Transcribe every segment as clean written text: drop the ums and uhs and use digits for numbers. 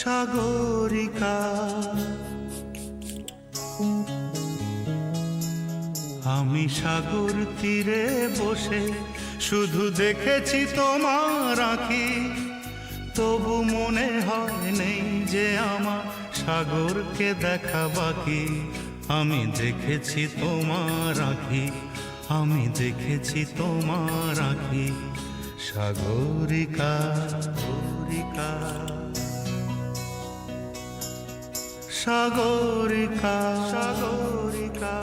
সাগরিকা। আমি সাগর তীরে বসে শুধু দেখেছি তোমার আঁখি, তবু মনে হয় নেই যে আমার সাগরকে দেখা বাকি। আমি দেখেছি তোমার আঁখি, আমি দেখেছি তোমার আঁখি, সাগরিকা সাগরিকা সাগরিকা সাগরিকা।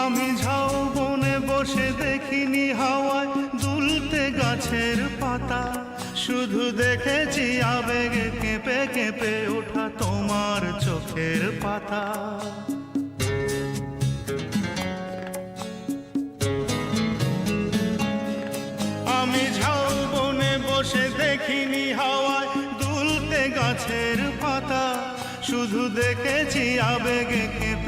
আমি ঝাউবনে বসে দেখিনি হাওয়ায় দুলতে গাছের পাতা, শুধু দেখেছি আবেগে কেঁপে কেঁপে ওঠা তোমার চোখের পাতা। আমি ঝাউবনে বসে দেখিনি হাওয়ায় দুলতে গাছের পাতা, শুধু দেখেছি আবেগে কেঁপে